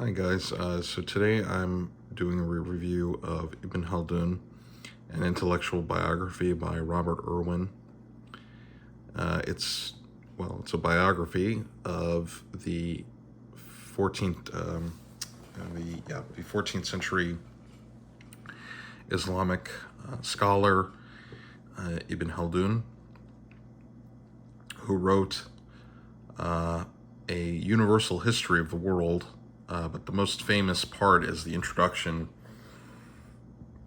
Hi guys, so today I'm doing a review of Ibn Khaldun, an intellectual biography by Robert Irwin. It's a biography of the 14th, the 14th century Islamic scholar Ibn Khaldun, who wrote a universal history of the world. But the most famous part is the introduction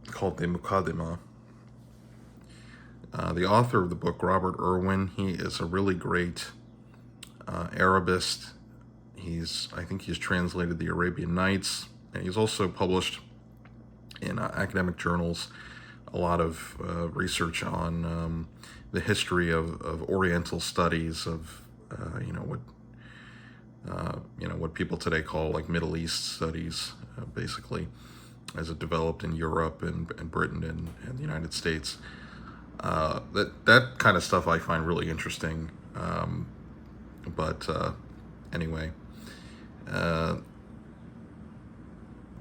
called the Muqaddimah. The author of the book, Robert Irwin, he is a really great Arabist. I think he's translated the Arabian Nights, and he's also published in academic journals a lot of research on the history of Oriental studies of what people today call like Middle East studies, basically, as it developed in Europe and Britain and the United States. That kind of stuff I find really interesting. But anyway,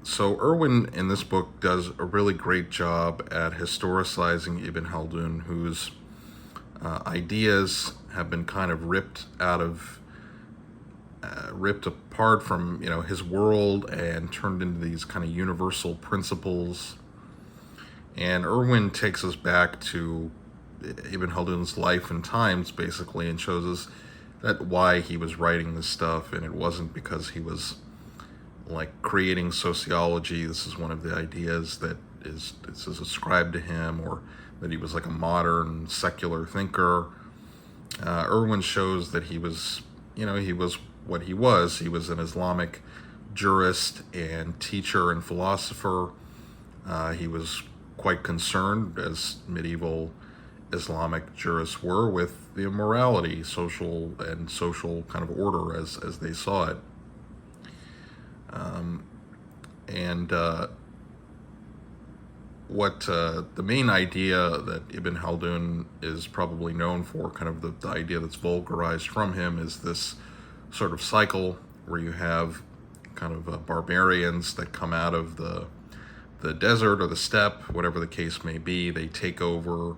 so Irwin in this book does a really great job at historicizing Ibn Khaldun, whose ideas have been kind of ripped apart from his world and turned into these kind of universal principles. And Irwin takes us back to Ibn Khaldun's life and times, basically, and shows us that why he was writing this stuff, and it wasn't because he was like creating sociology. This is one of the ideas that is ascribed to him, or that he was like a modern secular thinker. Irwin shows that he was what he was. He was an Islamic jurist and teacher and philosopher. He was quite concerned, as medieval Islamic jurists were, with the immorality, social kind of order as they saw it. What the main idea that Ibn Khaldun is probably known for, kind of the idea that's vulgarized from him, is this sort of cycle where you have kind of barbarians that come out of the desert or the steppe, whatever the case may be. They take over,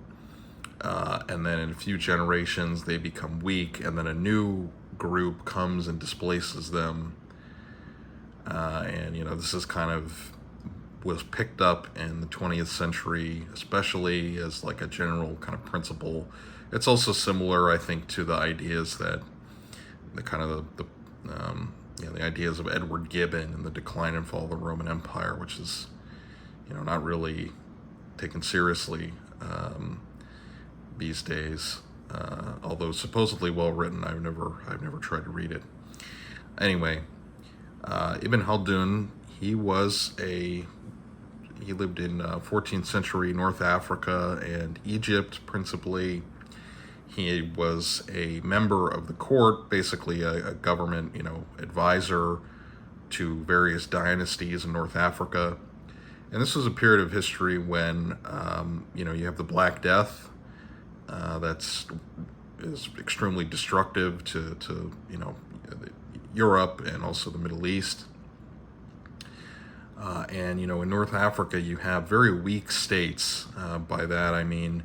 and then in a few generations they become weak, and then a new group comes and displaces them. And this is kind of was picked up in the 20th century, especially as like a general kind of principle. It's also similar, I think, to the ideas that the kind of the ideas of Edward Gibbon and the decline and fall of the Roman Empire, which is not really taken seriously these days, although supposedly well written. I've never tried to read it. Anyway, Ibn Khaldun, he lived in 14th century North Africa and Egypt principally. He was a member of the court, basically a government, advisor to various dynasties in North Africa. And this was a period of history when, you have the Black Death, is extremely destructive to Europe and also the Middle East. And in North Africa, you have very weak states. By that I mean,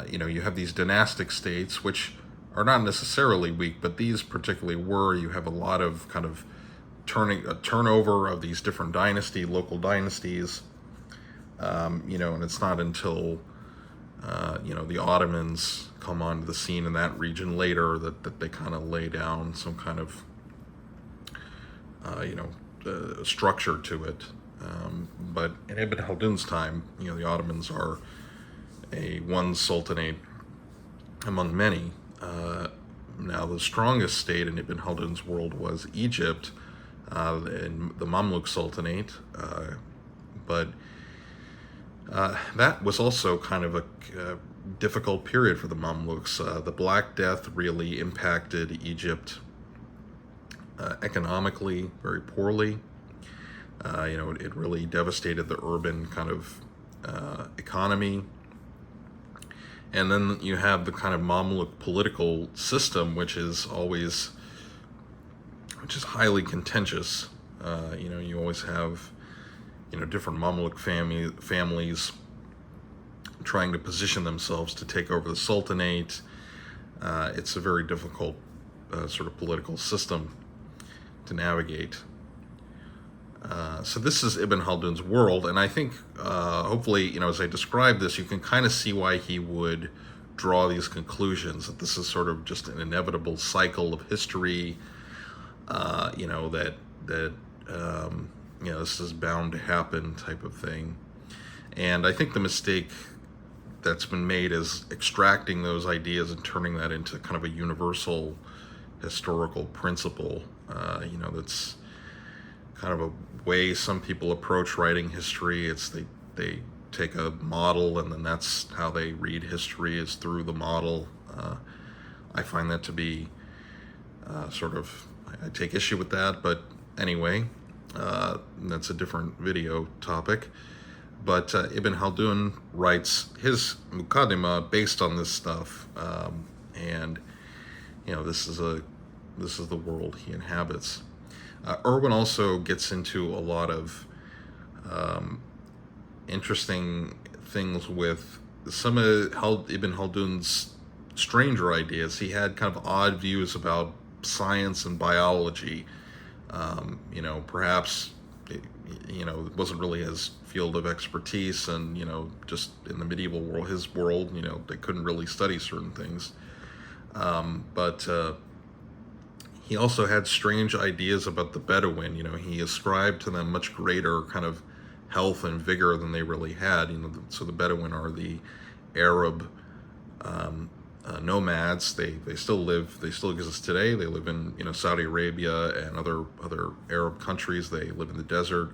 you have these dynastic states, which are not necessarily weak, but these particularly were. You have a lot of kind of turnover of these different local dynasties. And it's not until the Ottomans come onto the scene in that region later that they kind of lay down some kind of structure to it. But in Ibn Khaldun's time, the Ottomans are one sultanate among many. Now, the strongest state in Ibn Khaldun's world was Egypt, in the Mamluk Sultanate, but that was also kind of a difficult period for the Mamluks. The Black Death really impacted Egypt economically very poorly. It really devastated the urban kind of economy. And then you have the kind of Mamluk political system, which is highly contentious. You always have, different Mamluk families trying to position themselves to take over the Sultanate. It's a very difficult sort of political system to navigate. So this is Ibn Khaldun's world, and I think hopefully, as I describe this, you can kind of see why he would draw these conclusions, that this is sort of just an inevitable cycle of history, that this is bound to happen type of thing. And I think the mistake that's been made is extracting those ideas and turning that into kind of a universal historical principle. That's kind of a way some people approach writing history. It's they take a model, and then that's how they read history, is through the model. I find that to be I take issue with that, but anyway, that's a different video topic. But Ibn Khaldun writes his Muqaddimah based on this stuff, and this is the world he inhabits. Irwin also gets into a lot of interesting things with some of Ibn Khaldun's stranger ideas. He had kind of odd views about science and biology. Perhaps it wasn't really his field of expertise, and just in the medieval world, his world, they couldn't really study certain things. But he also had strange ideas about the Bedouin. He ascribed to them much greater kind of health and vigor than they really had. So the Bedouin are the Arab nomads. They still live. They still exist today. They live in Saudi Arabia and other Arab countries. They live in the desert.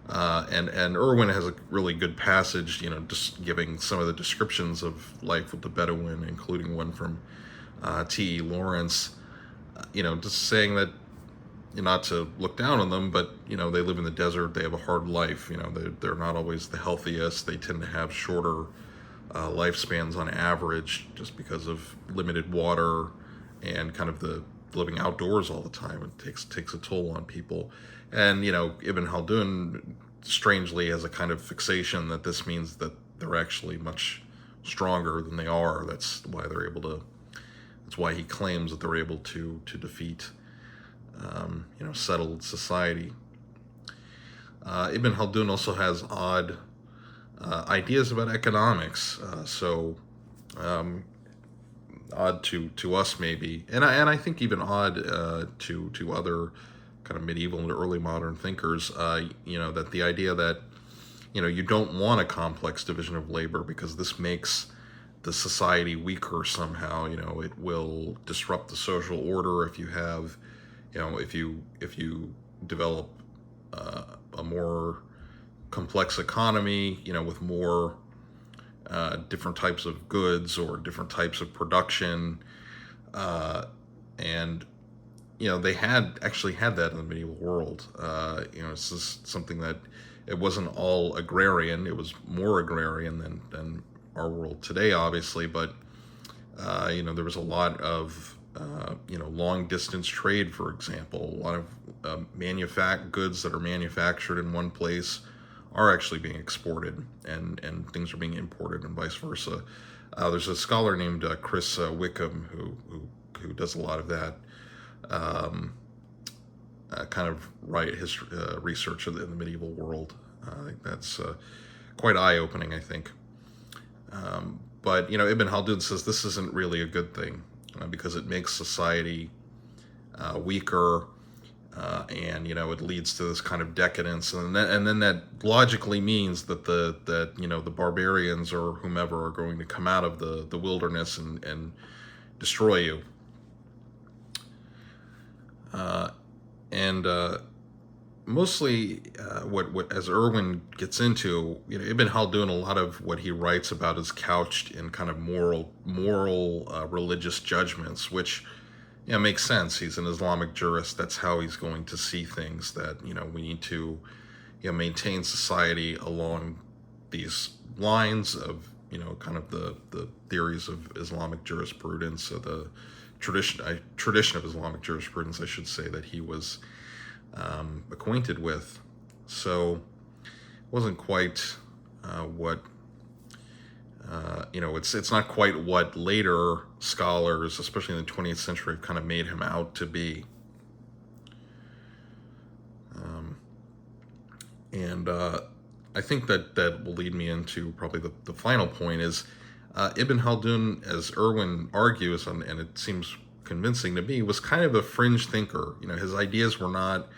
And Irwin has a really good passage, just giving some of the descriptions of life with the Bedouin, including one from T.E. Lawrence. Just saying that, not to look down on them, but they live in the desert. They have a hard life. They're not always the healthiest. They tend to have shorter lifespans on average, just because of limited water and kind of the living outdoors all the time. It takes a toll on people. And Ibn Khaldun strangely has a kind of fixation that this means that they're actually much stronger than they are. That's why they're able to. That's why he claims that they're able to defeat settled society. Ibn Khaldun also has odd ideas about economics, odd to us maybe, and I think even odd to other kind of medieval and early modern thinkers. That the idea that you don't want a complex division of labor, because this makes the society weaker somehow. It will disrupt the social order if you have, if you develop a more complex economy, with more different types of goods or different types of production, and they actually had that in the medieval world. This is something that it wasn't all agrarian. It was more agrarian than our world today, obviously, but there was a lot of long distance trade, for example. A lot of goods that are manufactured in one place are actually being exported, and things are being imported, and vice versa. There's a scholar named Chris Wickham who does a lot of that kind of research in the medieval world. I think that's quite eye-opening, I think. But Ibn Khaldun says this isn't really a good thing, because it makes society weaker, and it leads to this kind of decadence, and then that logically means that the barbarians or whomever are going to come out of the wilderness and destroy you. And mostly what as Irwin gets into, Ibn Khaldun, a lot of what he writes about is couched in kind of moral religious judgments, which makes sense. He's an Islamic jurist. That's how he's going to see things, that we need to maintain society along these lines of kind of the theories of Islamic jurisprudence, the tradition of Islamic jurisprudence, I should say, that he was acquainted with. So it wasn't quite what it's not quite what later scholars, especially in the 20th century, have kind of made him out to be. And I think that will lead me into probably the final point is Ibn Khaldun, as Irwin argues, and it seems convincing to me, was kind of a fringe thinker. His ideas were not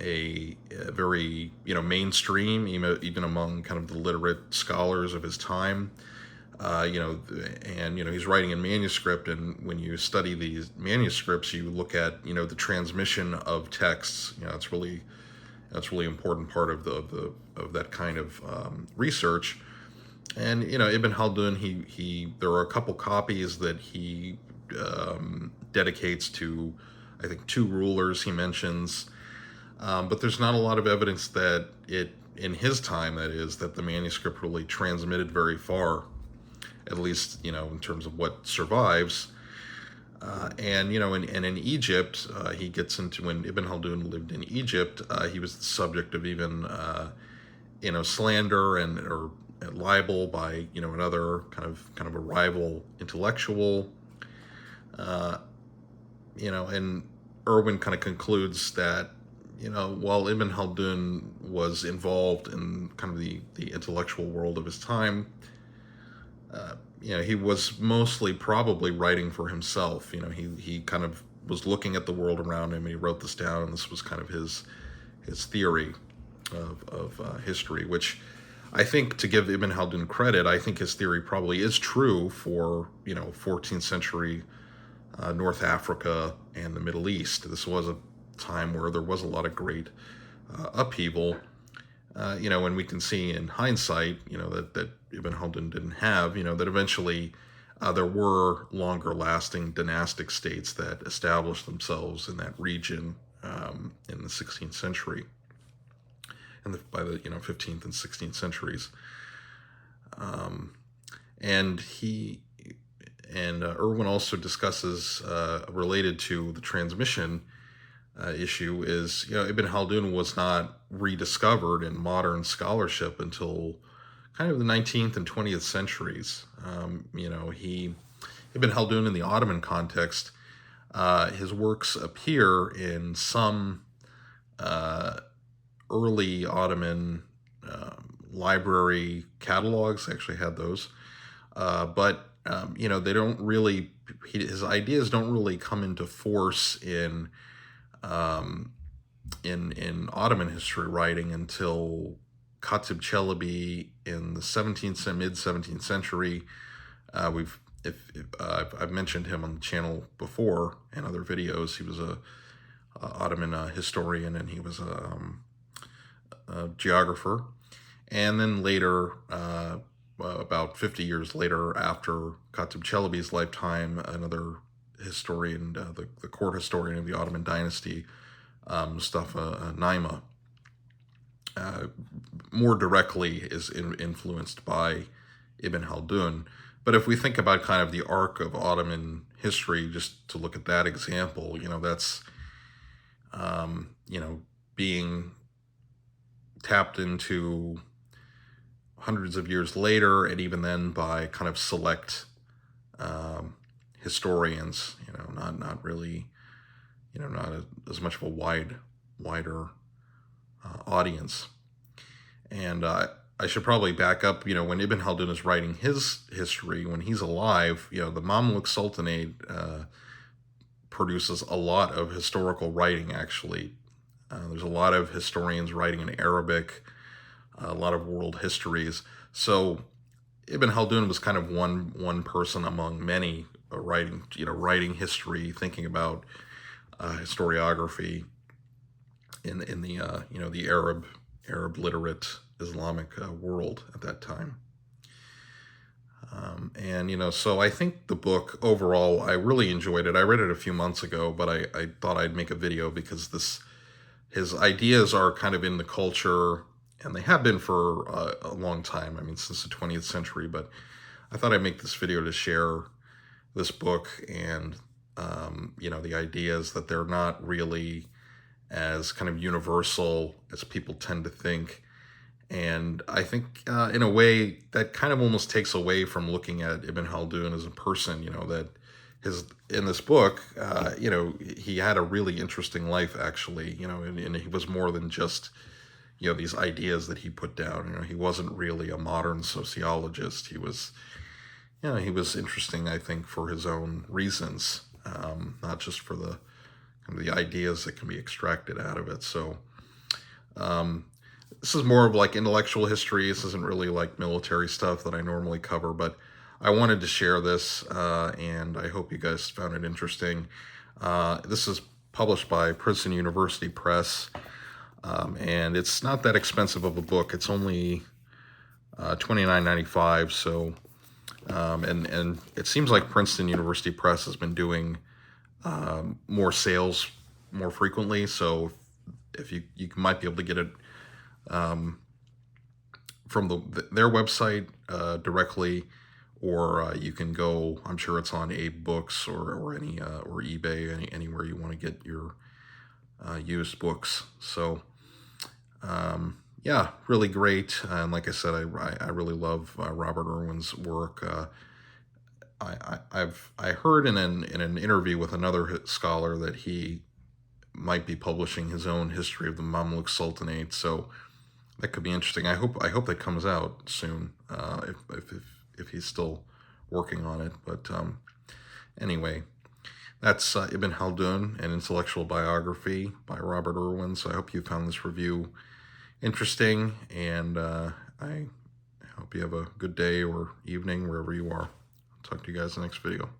a very mainstream, even among kind of the literate scholars of his time. And he's writing in manuscript, and when you study these manuscripts, you look at the transmission of texts. That's really important part of that kind of research. And Ibn Khaldun, he there are a couple copies that he dedicates to, I think, two rulers he mentions, but there's not a lot of evidence that in his time, that is, that the manuscript really transmitted very far, at least in terms of what survives. And in Egypt, he gets into, when Ibn Khaldun lived in Egypt, he was the subject of even slander or libel by another kind of a rival intellectual. And Irwin kind of concludes that while Ibn Khaldun was involved in kind of the intellectual world of his time, he was mostly probably writing for himself. He kind of was looking at the world around him, and he wrote this down, and this was kind of his theory of history, which I think, to give Ibn Khaldun credit, I think his theory probably is true for 14th century North Africa and the Middle East. This was a time where there was a lot of great upheaval. And we can see in hindsight, that Ibn Khaldun didn't have, that eventually there were longer lasting dynastic states that established themselves in that region in the 16th century and by the 15th and 16th centuries. And Irwin also discusses, related to the transmission issue, is Ibn Khaldun was not rediscovered in modern scholarship until kind of the 19th and 20th centuries. Ibn Khaldun in the Ottoman context, his works appear in some early Ottoman library catalogs. I actually had those, but they don't really. His ideas don't really come into force in Ottoman history writing until Khatib Chelebi in the mid 17th century. I've mentioned him on the channel before in other videos. He was a Ottoman historian, and he was a geographer. And then later, about 50 years later, after Khatib Chelebi's lifetime, another historian, the court historian of the Ottoman dynasty, Mustafa Naima, more directly is influenced by Ibn Khaldun. But if we think about kind of the arc of Ottoman history, just to look at that example, that's being tapped into hundreds of years later, and even then by kind of select historians, not really, not as much of a wider audience. And I should probably back up, when Ibn Khaldun is writing his history, when he's alive, the Mamluk Sultanate produces a lot of historical writing, actually. There's a lot of historians writing in Arabic, a lot of world histories. So Ibn Khaldun was kind of one person among many writing history, thinking about historiography in the the Arab literate Islamic world at that time. So I think the book overall, I really enjoyed it. I read it a few months ago, but I thought I'd make a video because his ideas are kind of in the culture, and they have been for a long time. I mean, since the 20th century, but I thought I'd make this video to share this book and, the ideas that they're not really as kind of universal as people tend to think. And I think, in a way, that kind of almost takes away from looking at Ibn Khaldun as a person. That his in this book, he had a really interesting life, actually. And he was more than just these ideas that he put down. He wasn't really a modern sociologist. He was interesting, I think, for his own reasons, not just for the kind of the ideas that can be extracted out of it. So. This is more of like intellectual history. This isn't really like military stuff that I normally cover, but I wanted to share this, and I hope you guys found it interesting. This is published by Princeton University Press, and it's not that expensive of a book. It's only $29.95. So, and it seems like Princeton University Press has been doing more sales more frequently. So, if you might be able to get it from their website directly, or you can go. I'm sure it's on Abe Books or any or eBay, anywhere you want to get your used books. So yeah, really great. And like I said, I really love Robert Irwin's work. I heard in an interview with another scholar that he might be publishing his own history of the Mamluk Sultanate. So that could be interesting. I hope that comes out soon, if he's still working on it. But anyway, that's Ibn Khaldun, an intellectual biography by Robert Irwin. So I hope you found this review interesting, and I hope you have a good day or evening wherever you are. I'll talk to you guys in the next video.